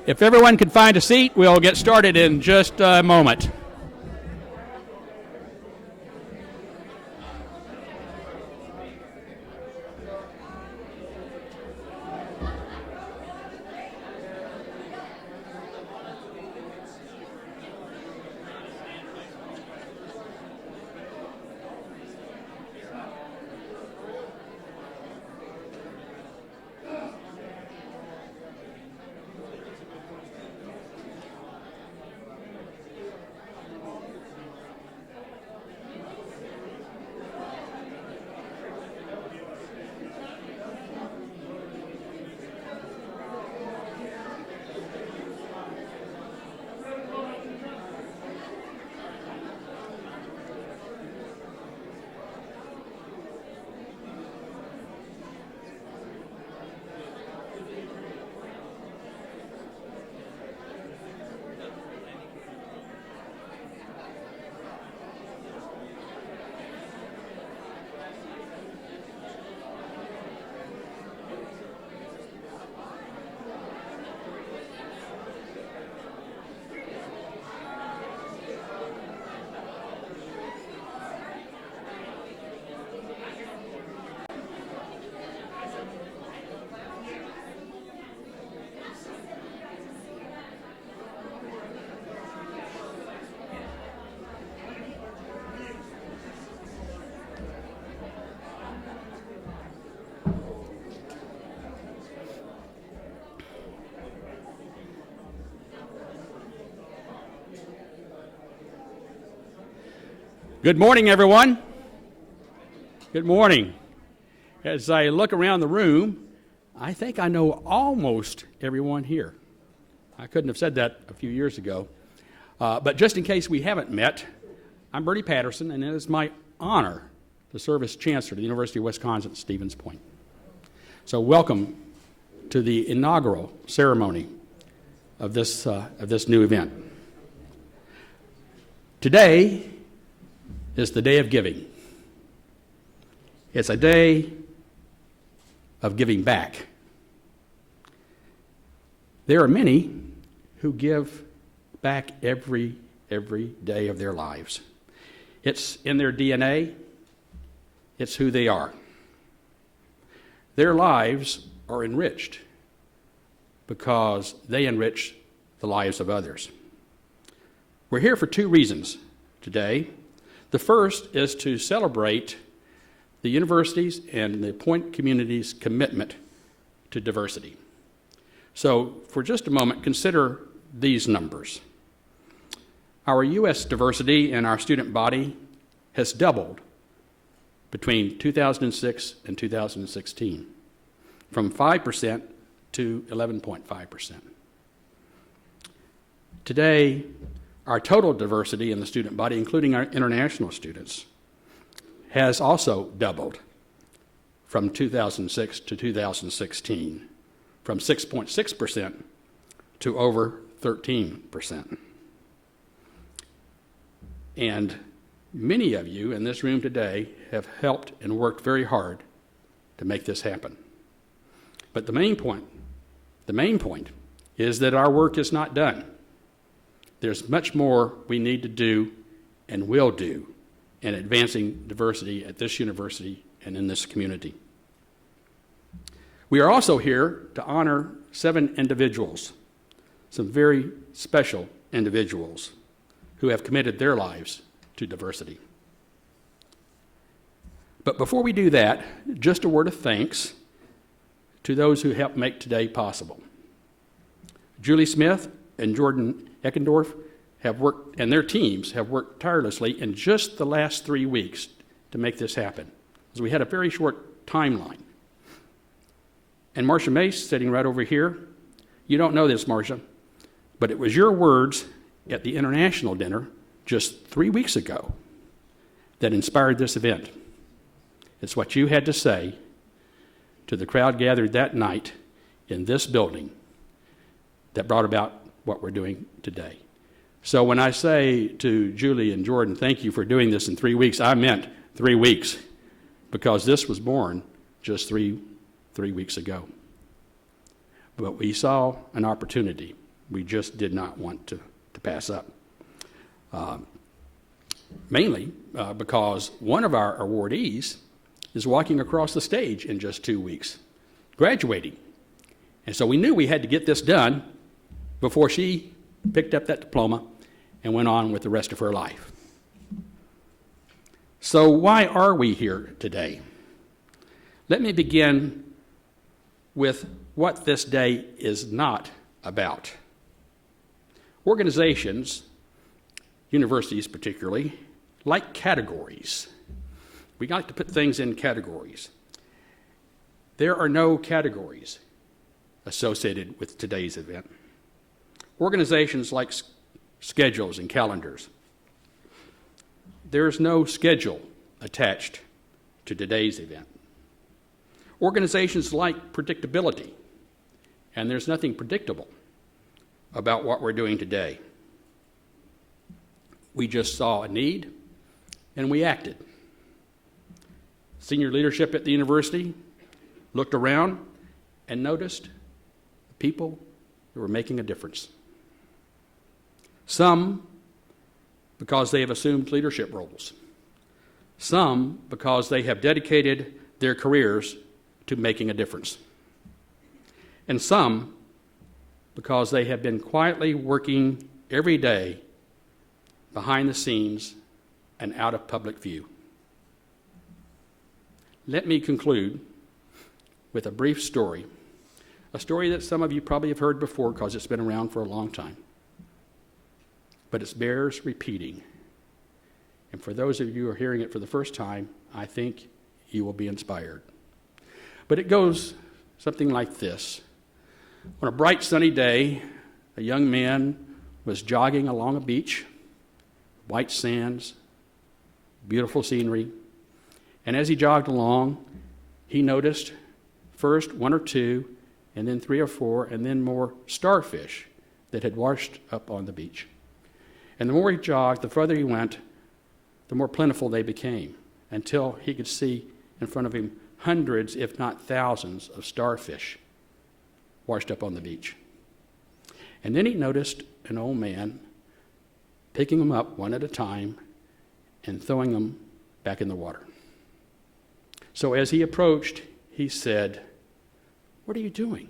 If everyone could find a seat, we'll get started in just a moment. Good morning, everyone. Good morning. As I look around the room, I think I know almost everyone here. I couldn't have said that a few years ago. But just in case we haven't met, I'm Bernie Patterson, and it is my honor to serve as Chancellor of the University of Wisconsin at Stevens Point. So welcome to the inaugural ceremony of this new event. Today is the day of giving. It's a day of giving back. There are many who give back every day of their lives. It's in their DNA. It's who they are. Their lives are enriched because they enrich the lives of others. We're here for two reasons today. The first is to celebrate the university's and the Point community's commitment to diversity. So for just a moment, consider these numbers. Our U.S. diversity in our student body has doubled between 2006 and 2016, from 5% to 11.5%. Today, our total diversity in the student body, including our international students, has also doubled from 2006 to 2016, from 6.6% to over 13%. And many of you in this room today have helped and worked very hard to make this happen. But the main point is that our work is not done. There's much more we need to do and will do in advancing diversity at this university and in this community. We are also here to honor 7 individuals, some very special individuals who have committed their lives to diversity. But before we do that, just a word of thanks to those who helped make today possible. Julie Smith and Jordan Eckendorf have worked, and their teams have worked tirelessly in just the last 3 weeks to make this happen. So we had a very short timeline. And Marcia Mace, sitting right over here, you don't know this, Marcia, but it was your words at the international dinner just 3 weeks ago that inspired this event. It's what you had to say to the crowd gathered that night in this building that brought about what we're doing today. So when I say to Julie and Jordan, thank you for doing this in 3 weeks, I meant 3 weeks, because this was born just three weeks ago. But we saw an opportunity we just did not want to pass up. Mainly because one of our awardees is walking across the stage in just 2 weeks, graduating. And so we knew we had to get this done before she picked up that diploma and went on with the rest of her life. So why are we here today? Let me begin with what this day is not about. Organizations, universities particularly, like categories. We like to put things in categories. There are no categories associated with today's event. Organizations like schedules and calendars. There is no schedule attached to today's event. Organizations like predictability, and there's nothing predictable about what we're doing today. We just saw a need, and we acted. Senior leadership at the university looked around and noticed people who were making a difference. Some because they have assumed leadership roles. Some because they have dedicated their careers to making a difference. And some because they have been quietly working every day behind the scenes and out of public view. Let me conclude with a brief story, a story that some of you probably have heard before because it's been around for a long time. But it bears repeating. And for those of you who are hearing it for the first time, I think you will be inspired. But it goes something like this. On a bright sunny day, a young man was jogging along a beach, white sands, beautiful scenery, and as he jogged along, he noticed first 1 or 2, and then 3 or 4, and then more starfish that had washed up on the beach. And the more he jogged, the further he went, the more plentiful they became, until he could see in front of him hundreds, if not thousands, of starfish washed up on the beach. And then he noticed an old man picking them up one at a time and throwing them back in the water. So as he approached, he said, "What are you doing?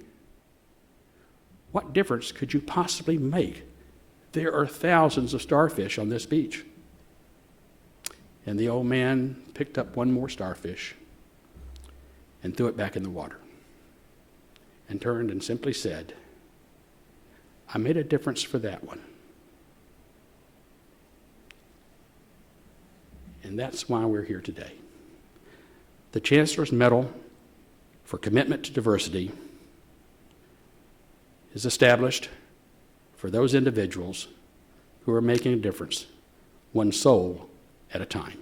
What difference could you possibly make? There are thousands of starfish on this beach." And the old man picked up one more starfish and threw it back in the water and turned and simply said, "I made a difference for that one." And that's why we're here today. The Chancellor's Medal for Commitment to Diversity is established for those individuals who are making a difference, one soul at a time.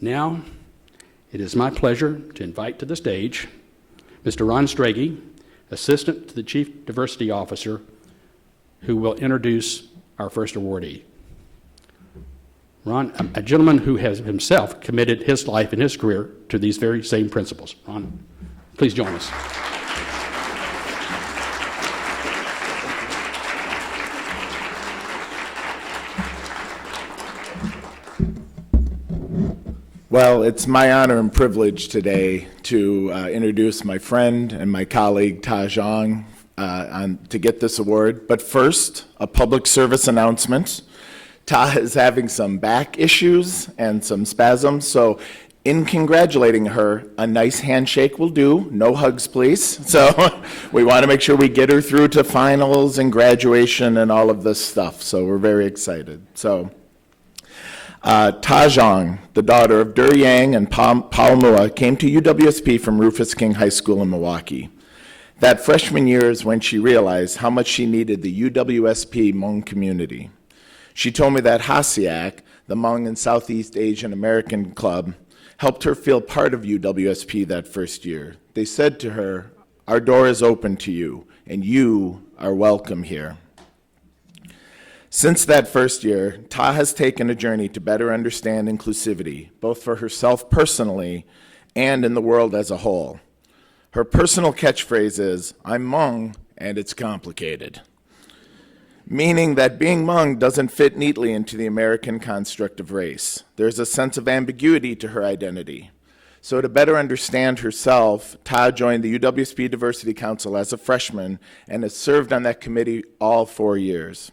Now, it is my pleasure to invite to the stage Mr. Ron Strage, Assistant to the Chief Diversity Officer, who will introduce our first awardee. Ron, a gentleman who has himself committed his life and his career to these very same principles. Ron, please join us. Well, it's my honor and privilege today to introduce my friend and my colleague, Ta Zhang, to get this award. But first, a public service announcement. Ta is having some back issues and some spasms, so In congratulating her, a nice handshake will do. No hugs, please. So we want to make sure we get her through to finals and graduation and all of this stuff. So we're very excited. So Ta Zhang, the daughter of Dur Yang and Paul Mua, came to UWSP from Rufus King High School in Milwaukee. That freshman year is when she realized how much she needed the UWSP Hmong community. She told me that HASIAC, the Hmong and Southeast Asian American Club, helped her feel part of UWSP that first year. They said to her, "Our door is open to you, and you are welcome here." Since that first year, Ta has taken a journey to better understand inclusivity, both for herself personally and in the world as a whole. Her personal catchphrase is, "I'm Hmong, and it's complicated," meaning that being Hmong doesn't fit neatly into the American construct of race. There's a sense of ambiguity to her identity. So to better understand herself, Ta joined the UWSP Diversity Council as a freshman and has served on that committee all 4 years.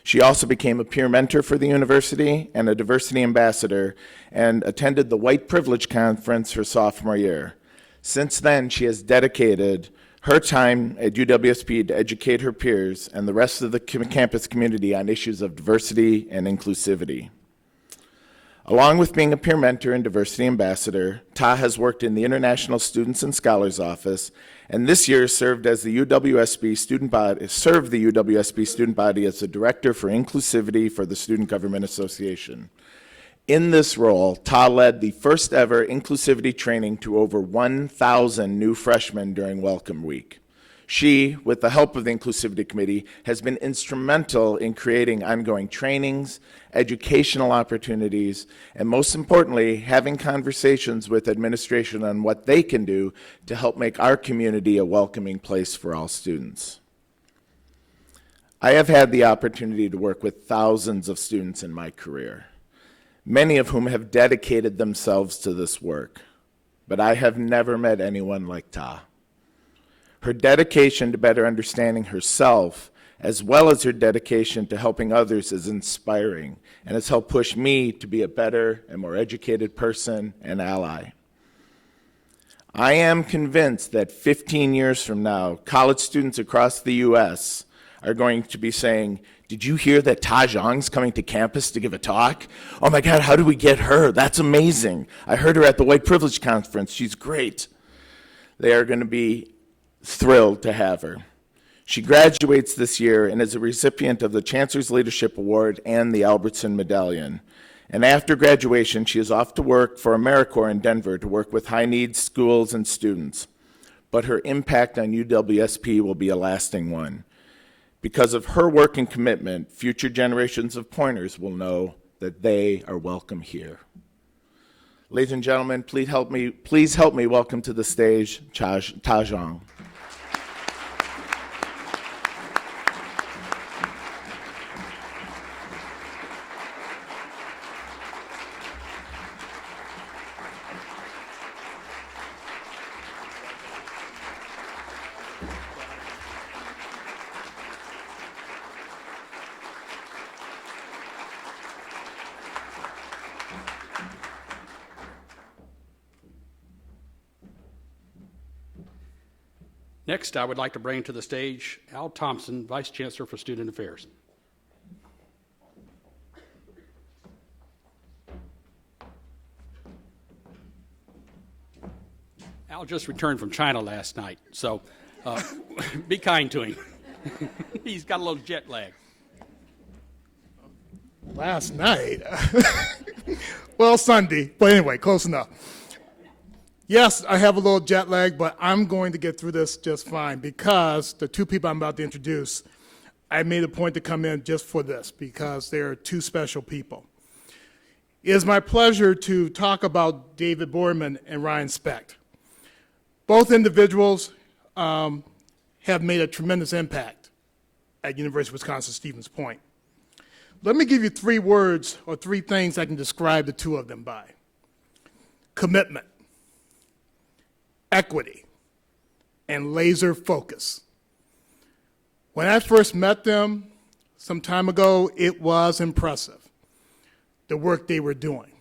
She also became a peer mentor for the university and a diversity ambassador and attended the White Privilege Conference her sophomore year. Since then, she has dedicated her time at UWSP to educate her peers and the rest of the campus community on issues of diversity and inclusivity. Along with being a peer mentor and diversity ambassador, Ta has worked in the International Students and Scholars Office, and this year served the UWSP student body as the Director for Inclusivity for the Student Government Association. In this role, Ta led the first ever inclusivity training to over 1,000 new freshmen during Welcome Week. She, with the help of the Inclusivity Committee, has been instrumental in creating ongoing trainings, educational opportunities, and most importantly, having conversations with administration on what they can do to help make our community a welcoming place for all students. I have had the opportunity to work with thousands of students in my career, many of whom have dedicated themselves to this work, but I have never met anyone like Ta. Her dedication to better understanding herself, as well as her dedication to helping others, is inspiring and has helped push me to be a better and more educated person and ally. I am convinced that 15 years from now, college students across the U.S. are going to be saying, "Did you hear that Ta Zhang's coming to campus to give a talk? Oh my God, how did we get her? That's amazing. I heard her at the White Privilege Conference. She's great." They are going to be thrilled to have her. She graduates this year and is a recipient of the Chancellor's Leadership Award and the Albertson Medallion. And after graduation, she is off to work for AmeriCorps in Denver to work with high-needs schools and students. But her impact on UWSP will be a lasting one. Because of her work and commitment, future generations of Pointers will know that they are welcome here. Ladies and gentlemen, please help me welcome to the stage Ta Zhang. Next, I would like to bring to the stage Al Thompson, Vice Chancellor for Student Affairs. Al just returned from China last night, so be kind to him. He's got a little jet lag. Last night? Well, Sunday, but anyway, close enough. Yes, I have a little jet lag, but I'm going to get through this just fine because the two people I'm about to introduce, I made a point to come in just for this because they're two special people. It is my pleasure to talk about David Borman and Ryan Specht. Both individuals have made a tremendous impact at University of Wisconsin-Stevens Point. Let me give you 3 words or 3 things I can describe the two of them by. Commitment, equity, and laser focus. When I first met them some time ago, it was impressive, the work they were doing.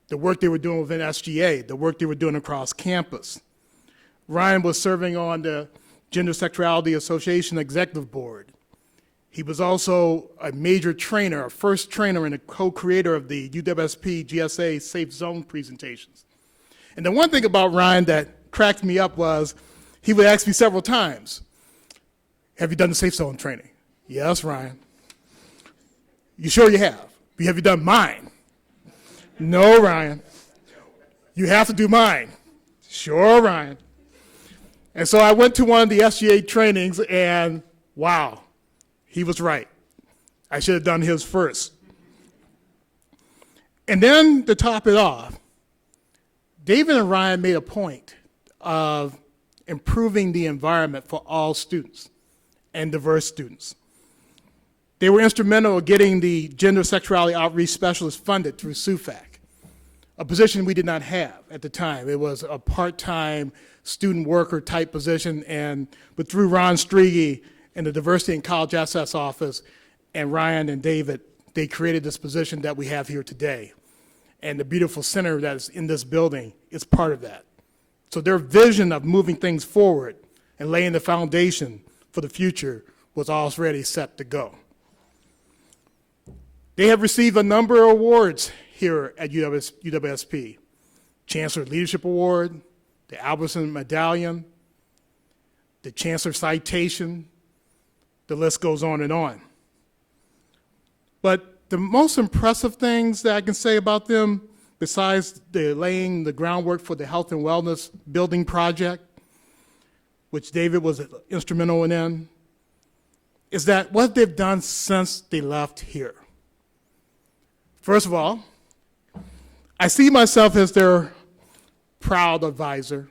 the work they were doing within SGA, the work they were doing across campus. Ryan was serving on the Gender Sexuality Association Executive Board. He was also a major trainer, a first trainer and a co-creator of the UWSP GSA Safe Zone presentations. And the one thing about Ryan that cracked me up was he would ask me several times, have you done the Safe Zone training? Yes, Ryan. You sure you have? Have you done mine? No, Ryan. You have to do mine. Sure, Ryan. And so I went to one of the SGA trainings, and wow, he was right. I should have done his first. And then to top it off, David and Ryan made a point of improving the environment for all students and diverse students. They were instrumental in getting the Gender Sexuality Outreach Specialist funded through SUFAC, a position we did not have at the time. It was a part-time student worker type position, but through Ron Strigi and the Diversity and College Access Office and Ryan and David, they created this position that we have here today. And the beautiful center that is in this building is part of that. So their vision of moving things forward and laying the foundation for the future was already set to go. They have received a number of awards here at UWSP. Chancellor Leadership Award, the Albertson Medallion, the Chancellor Citation, the list goes on and on. But the most impressive things that I can say about them, besides laying the groundwork for the Health and Wellness Building Project, which David was instrumental in, is that what they've done since they left here. First of all, I see myself as their proud advisor.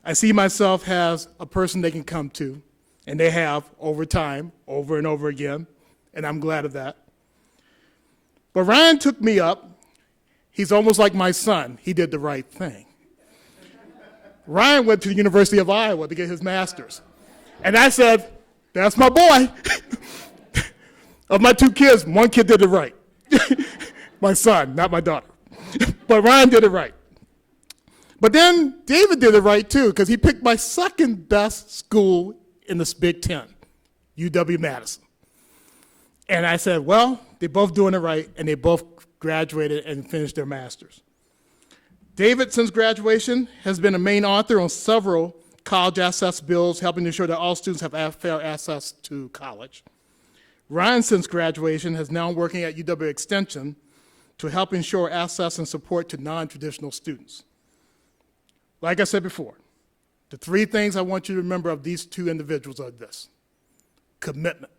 I see myself as a person they can come to, and they have over time, over and over again, and I'm glad of that. But Ryan took me up. He's almost like my son. He did the right thing. Ryan went to the University of Iowa to get his master's. And I said, that's my boy. Of my two kids, one kid did it right. My son, not my daughter. But Ryan did it right. But then David did it right too, because he picked my second best school in this Big Ten, UW-Madison. And I said, well, they're both doing it right, and they both graduated and finished their masters. David, since graduation, has been a main author on several college access bills, helping to ensure that all students have fair access to college. Ryan, since graduation, is now working at UW Extension to help ensure access and support to non-traditional students. Like I said before, the three things I want you to remember of these two individuals are this: commitment.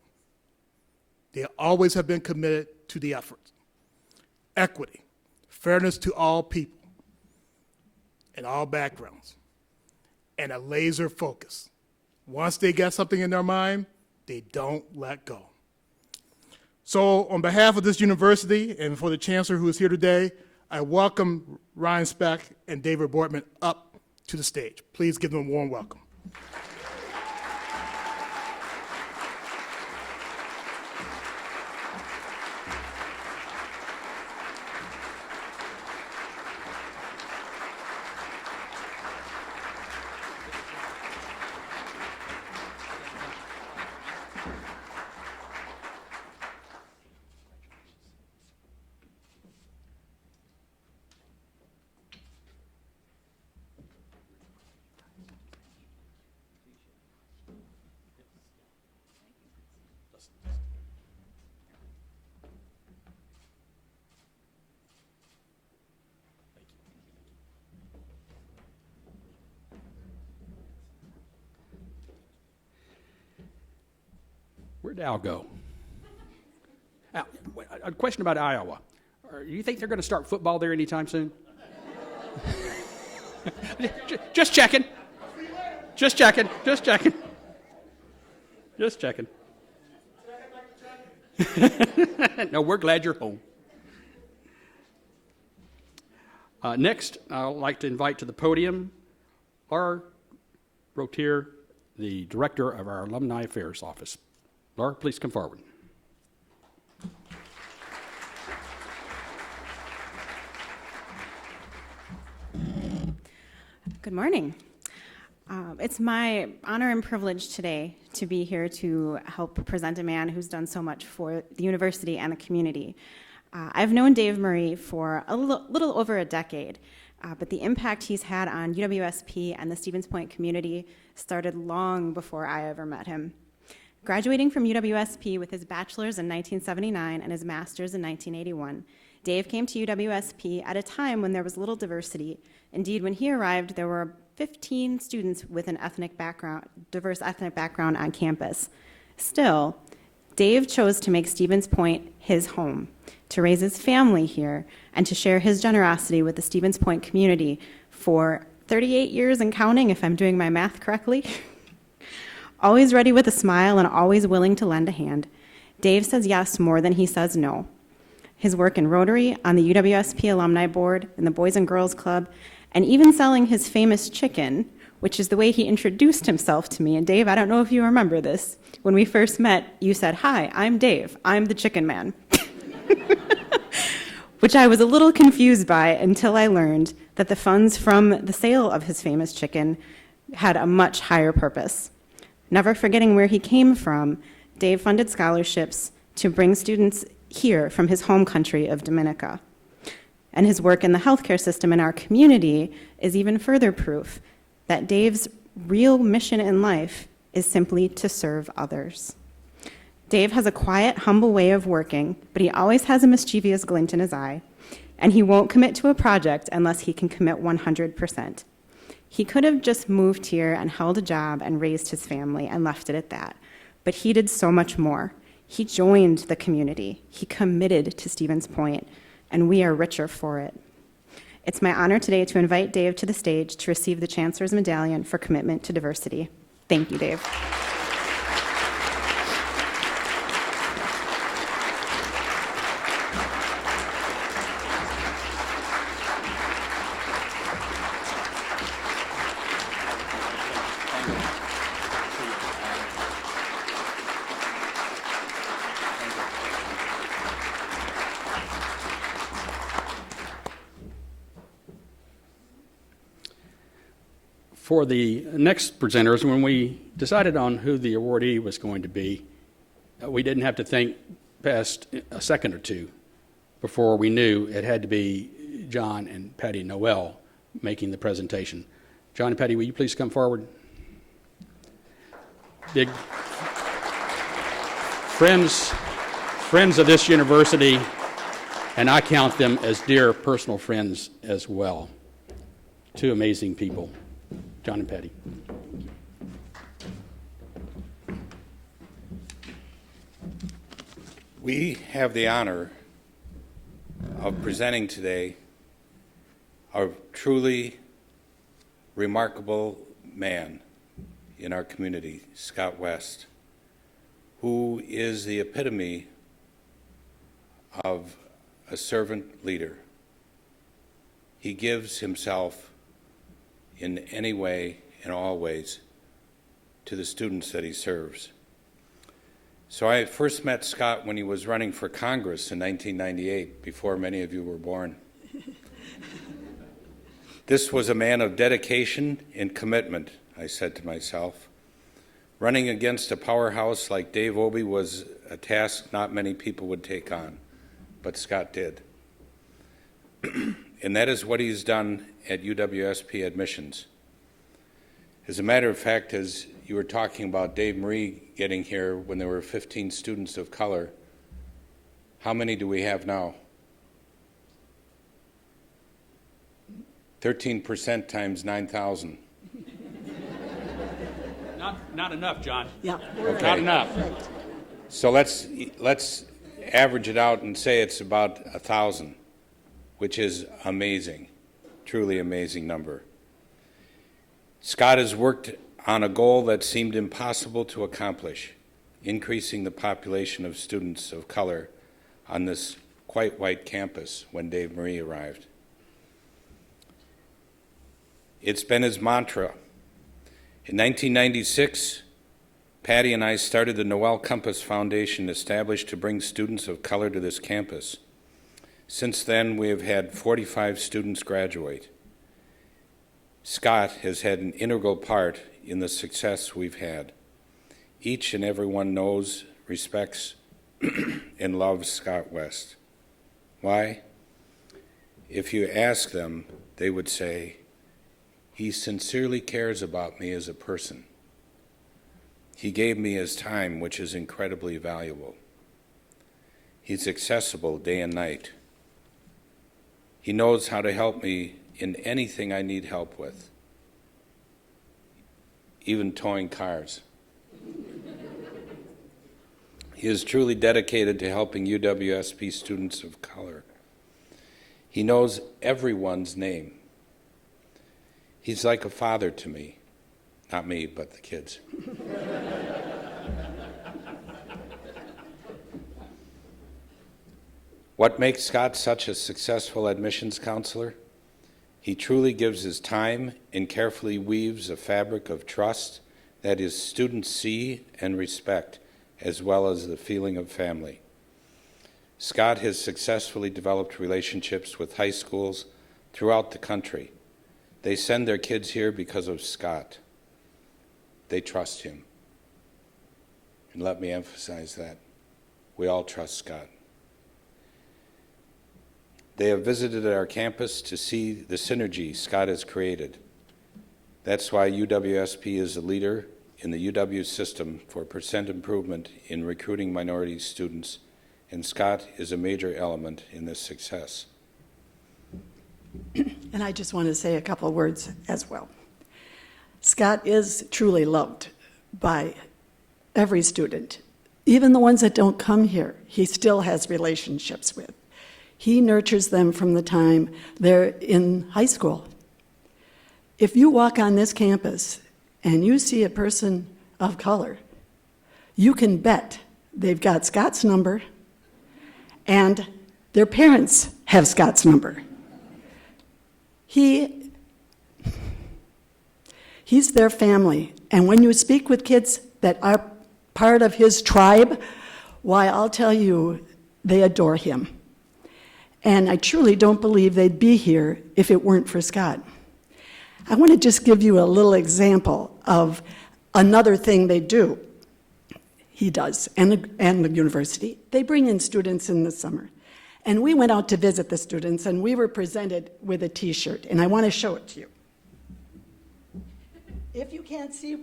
They always have been committed to the effort. Equity, fairness to all people and all backgrounds, and a laser focus. Once they get something in their mind, they don't let go. So on behalf of this university and for the Chancellor who is here today, I welcome Ryan Speck and David Bortman up to the stage. Please give them a warm welcome. Where'd Al go? Al, a question about Iowa. Do you think they're going to start football there anytime soon? Just checking. Just checking. Just checking. Just checking. No, we're glad you're home. Next, I'd like to invite to the podium Laura Rotier, the director of our Alumni Affairs Office. Laura, please come forward. Good morning. It's my honor and privilege today to be here to help present a man who's done so much for the university and the community. I've known Dave Murray for a little over a decade, but the impact he's had on UWSP and the Stevens Point community started long before I ever met him. Graduating from UWSP with his bachelor's in 1979 and his master's in 1981, Dave came to UWSP at a time when there was little diversity. Indeed, when he arrived, there were 15 students with an diverse ethnic background on campus. Still, Dave chose to make Stevens Point his home, to raise his family here, and to share his generosity with the Stevens Point community for 38 years and counting, if I'm doing my math correctly. Always ready with a smile and always willing to lend a hand, Dave says yes more than he says no. His work in Rotary, on the UWSP Alumni Board, in the Boys and Girls Club, and even selling his famous chicken, which is the way he introduced himself to me. And Dave, I don't know if you remember this. When we first met, you said, "Hi, I'm Dave. I'm the chicken man." Which I was a little confused by until I learned that the funds from the sale of his famous chicken had a much higher purpose. Never forgetting where he came from, Dave funded scholarships to bring students here from his home country of Dominica. And his work in the healthcare system in our community is even further proof that Dave's real mission in life is simply to serve others. Dave has a quiet, humble way of working, but he always has a mischievous glint in his eye, and he won't commit to a project unless he can commit 100%. He could have just moved here and held a job and raised his family and left it at that, but he did so much more. He joined the community. He committed to Stevens Point, and we are richer for it. It's my honor today to invite Dave to the stage to receive the Chancellor's Medallion for Commitment to Diversity. Thank you, Dave. For the next presenters, when we decided on who the awardee was going to be, we didn't have to think past a second or two before we knew it had to be John and Patty Noel making the presentation. John and Patty, will you please come forward? Big friends of this university, and I count them as dear personal friends as well. Two amazing people. John and Patty. We have the honor of presenting today a truly remarkable man in our community, Scott West, who is the epitome of a servant leader. He gives himself in any way and all ways to the students that he serves. So I first met Scott when he was running for Congress in 1998, before many of you were born. This was a man of dedication and commitment, I said to myself. Running against a powerhouse like Dave Obey was a task not many people would take on, but Scott did. And that is what he's done at UWSP admissions. As a matter of fact, as you were talking about Dave Murray getting here when there were 15 students of color, how many do we have now? 13% times 9,000. Not enough, John. Yeah. Okay. Not enough. So let's average it out and say it's about 1,000, which is amazing, truly amazing number. Scott has worked on a goal that seemed impossible to accomplish, increasing the population of students of color on this quite white campus when Dave Murray arrived. It's been his mantra. In 1996, Patty and I started the Noel Compass Foundation, established to bring students of color to this campus. Since then, we have had 45 students graduate. Scott has had an integral part in the success we've had. Each and every one knows, respects, and loves Scott West. Why? If you ask them, they would say, he sincerely cares about me as a person. He gave me his time, which is incredibly valuable. He's accessible day and night. He knows how to help me in anything I need help with, even towing cars. He is truly dedicated to helping UWSP students of color. He knows everyone's name. He's like a father to me. Not me, but the kids. What makes Scott such a successful admissions counselor? He truly gives his time and carefully weaves a fabric of trust that his students see and respect, as well as the feeling of family. Scott has successfully developed relationships with high schools throughout the country. They send their kids here because of Scott. They trust him. And let me emphasize that. We all trust Scott. They have visited our campus to see the synergy Scott has created. That's why UWSP is a leader in the UW system for percent improvement in recruiting minority students, and Scott is a major element in this success. And I just want to say a couple of words as well. Scott is truly loved by every student. Even the ones that don't come here, he still has relationships with. He nurtures them from the time they're in high school. If you walk on this campus and you see a person of color, you can bet they've got Scott's number and their parents have Scott's number. He's their family. And when you speak with kids that are part of his tribe, why, I'll tell you, they adore him. And I truly don't believe they'd be here if it weren't for Scott. I want to just give you a little example of another thing they do. He does, and the university. They bring in students in the summer. And we went out to visit the students, and we were presented with a T-shirt, and I want to show it to you. If you can't see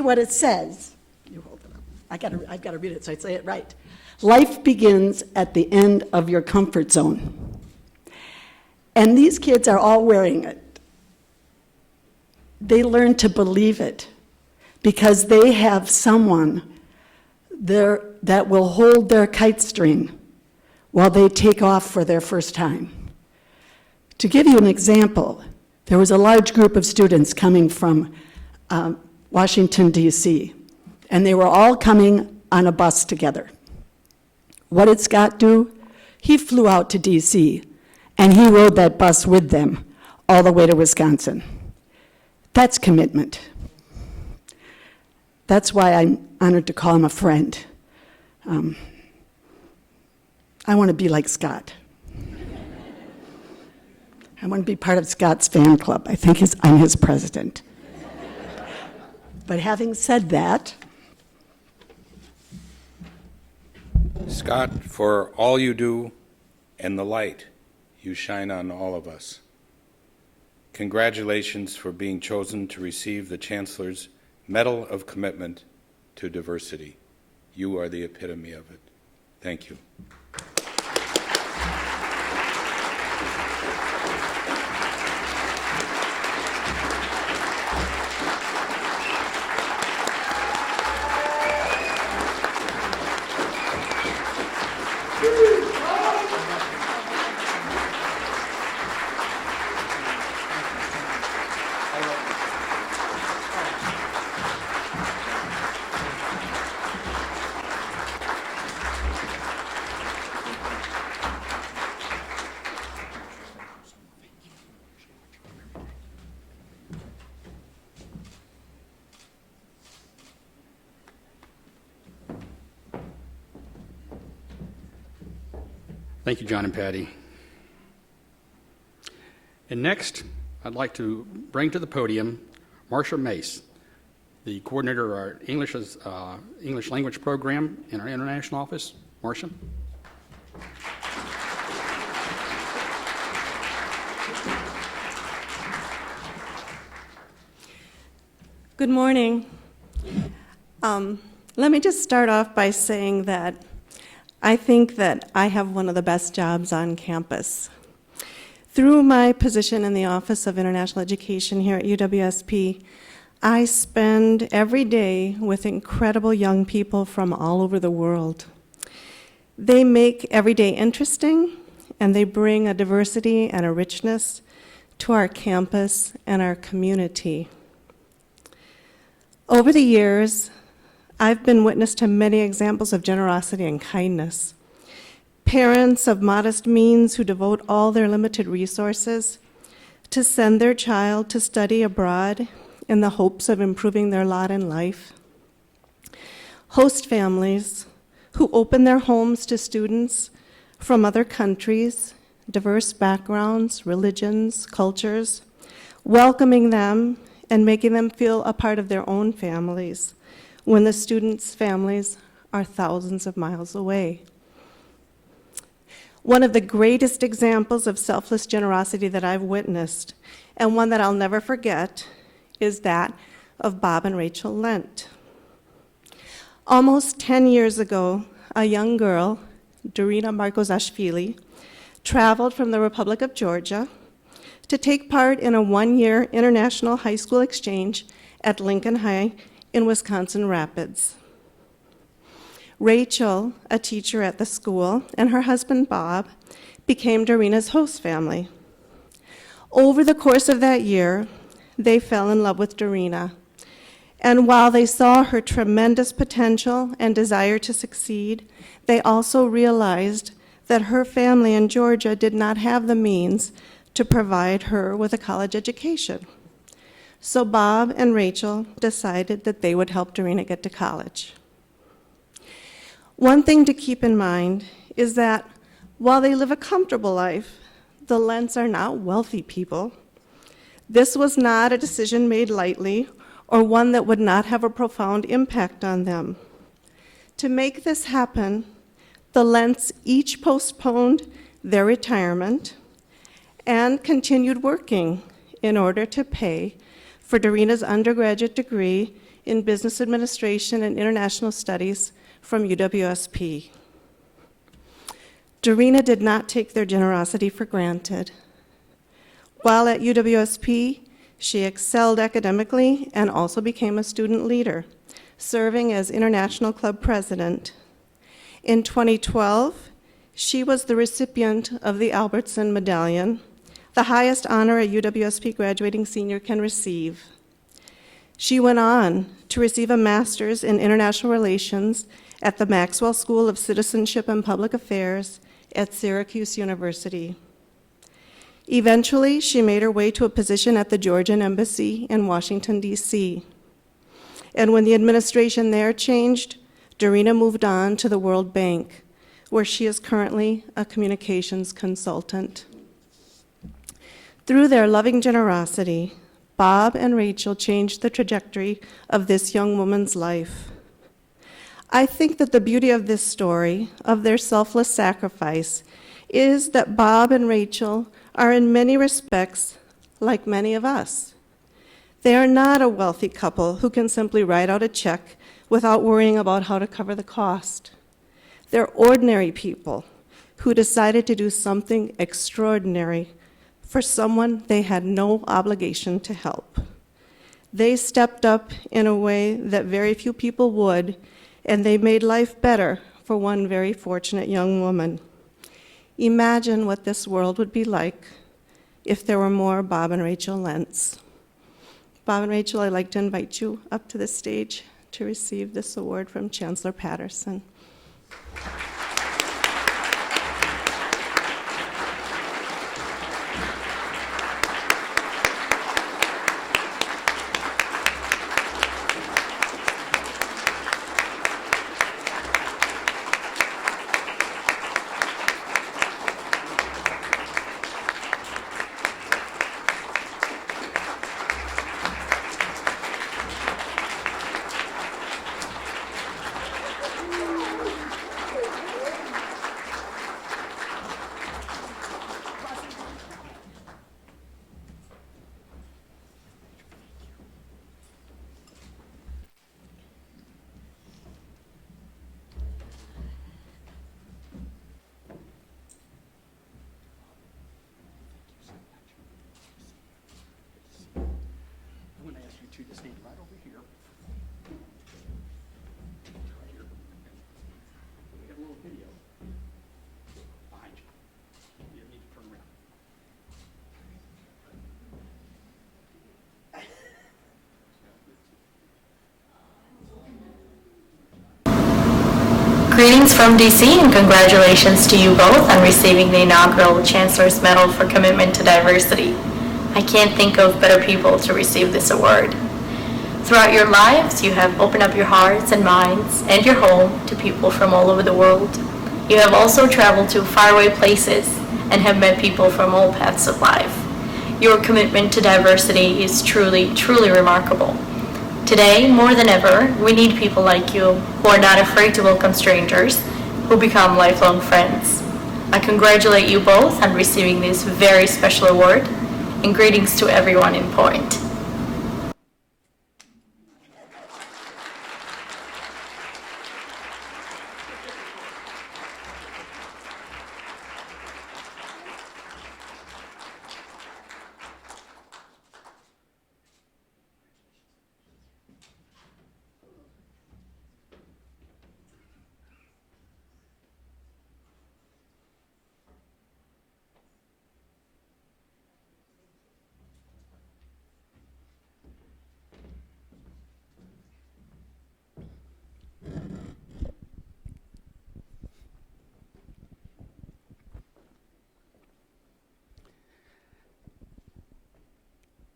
what it says, you hold it up. I've got to read it so I say it right. Life begins at the end of your comfort zone. And these kids are all wearing it. They learn to believe it because they have someone there that will hold their kite string while they take off for their first time. To give you an example, there was a large group of students coming from Washington, D.C., and they were all coming on a bus together. What did Scott do? He flew out to D.C., and he rode that bus with them all the way to Wisconsin. That's commitment. That's why I'm honored to call him a friend. I want to be like Scott. I want to be part of Scott's fan club. I think I'm his president. But having said that, Scott, for all you do and the light you shine on all of us. Congratulations for being chosen to receive the Chancellor's Medal of Commitment to Diversity. You are the epitome of it. Thank you. Thank you, John and Patty. And next, I'd like to bring to the podium Marcia Mace, the coordinator of our English language program in our international office. Marcia. Good morning. Let me just start off by saying that I think that I have one of the best jobs on campus. Through my position in the Office of International Education here at UWSP, I spend every day with incredible young people from all over the world. They make every day interesting, and they bring a diversity and a richness to our campus and our community. Over the years, I've been witness to many examples of generosity and kindness. Parents of modest means who devote all their limited resources to send their child to study abroad in the hopes of improving their lot in life. Host families who open their homes to students from other countries, diverse backgrounds, religions, cultures, welcoming them and making them feel a part of their own families when the students' families are thousands of miles away. One of the greatest examples of selfless generosity that I've witnessed, and one that I'll never forget, is that of Bob and Rachel Lent. Almost 10 years ago, a young girl, Dorina Markozashvili, traveled from the Republic of Georgia to take part in a one-year international high school exchange at Lincoln High in Wisconsin Rapids. Rachel, a teacher at the school, and her husband Bob became Dorina's host family. Over the course of that year, they fell in love with Dorina. And while they saw her tremendous potential and desire to succeed, they also realized that her family in Georgia did not have the means to provide her with a college education. So Bob and Rachel decided that they would help Dorina get to college. One thing to keep in mind is that while they live a comfortable life, the Lents are not wealthy people. This was not a decision made lightly or one that would not have a profound impact on them. To make this happen, the Lents each postponed their retirement and continued working in order to pay for Dorina's undergraduate degree in Business Administration and International Studies from UWSP. Dorina did not take their generosity for granted. While at UWSP, she excelled academically and also became a student leader, serving as International Club President. In 2012, she was the recipient of the Albertson Medallion, the highest honor a UWSP graduating senior can receive. She went on to receive a master's in international relations at the Maxwell School of Citizenship and Public Affairs at Syracuse University. Eventually, she made her way to a position at the Georgian Embassy in Washington, D.C. And when the administration there changed, Dorina moved on to the World Bank, where she is currently a communications consultant. Through their loving generosity, Bob and Rachel changed the trajectory of this young woman's life. I think that the beauty of this story, of their selfless sacrifice, is that Bob and Rachel are in many respects like many of us. They are not a wealthy couple who can simply write out a check without worrying about how to cover the cost. They're ordinary people who decided to do something extraordinary for someone they had no obligation to help. They stepped up in a way that very few people would, and they made life better for one very fortunate young woman. Imagine what this world would be like if there were more Bob and Rachel Lents. Bob and Rachel, I'd like to invite you up to the stage to receive this award from Chancellor Patterson. Greetings from DC and congratulations to you both on receiving the inaugural Chancellor's Medal for Commitment to Diversity. I can't think of better people to receive this award. Throughout your lives, you have opened up your hearts and minds and your home to people from all over the world. You have also traveled to faraway places and have met people from all paths of life. Your commitment to diversity is truly, truly remarkable. Today, more than ever, we need people like you who are not afraid to welcome strangers, who become lifelong friends. I congratulate you both on receiving this very special award, and greetings to everyone in Point.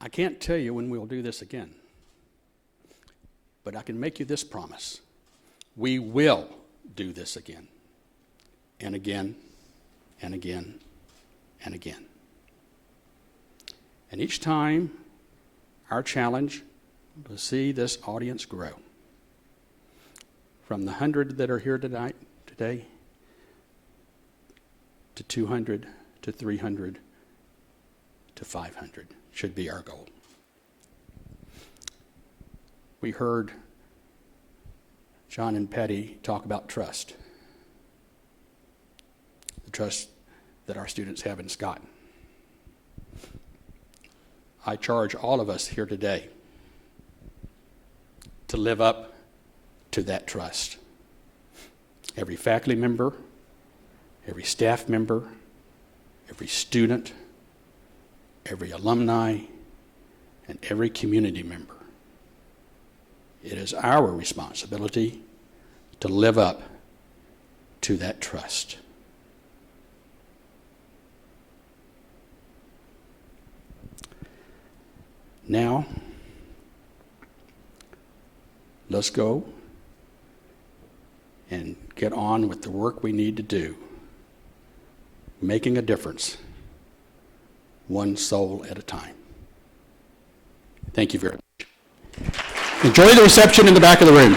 I can't tell you when we'll do this again, but I can make you this promise. We will do this again, and again, and again, and again. And each time, our challenge to see this audience grow. From the 100 that are here today, to 200, to 300, to 500 should be our goal. We heard John and Patty talk about trust. The trust that our students have in Scott. I charge all of us here today to live up to that trust. Every faculty member, every staff member, every student, every alumni, and every community member. It is our responsibility to live up to that trust. Now, let's go and get on with the work we need to do, making a difference, one soul at a time. Thank you very much. Enjoy the reception in the back of the room.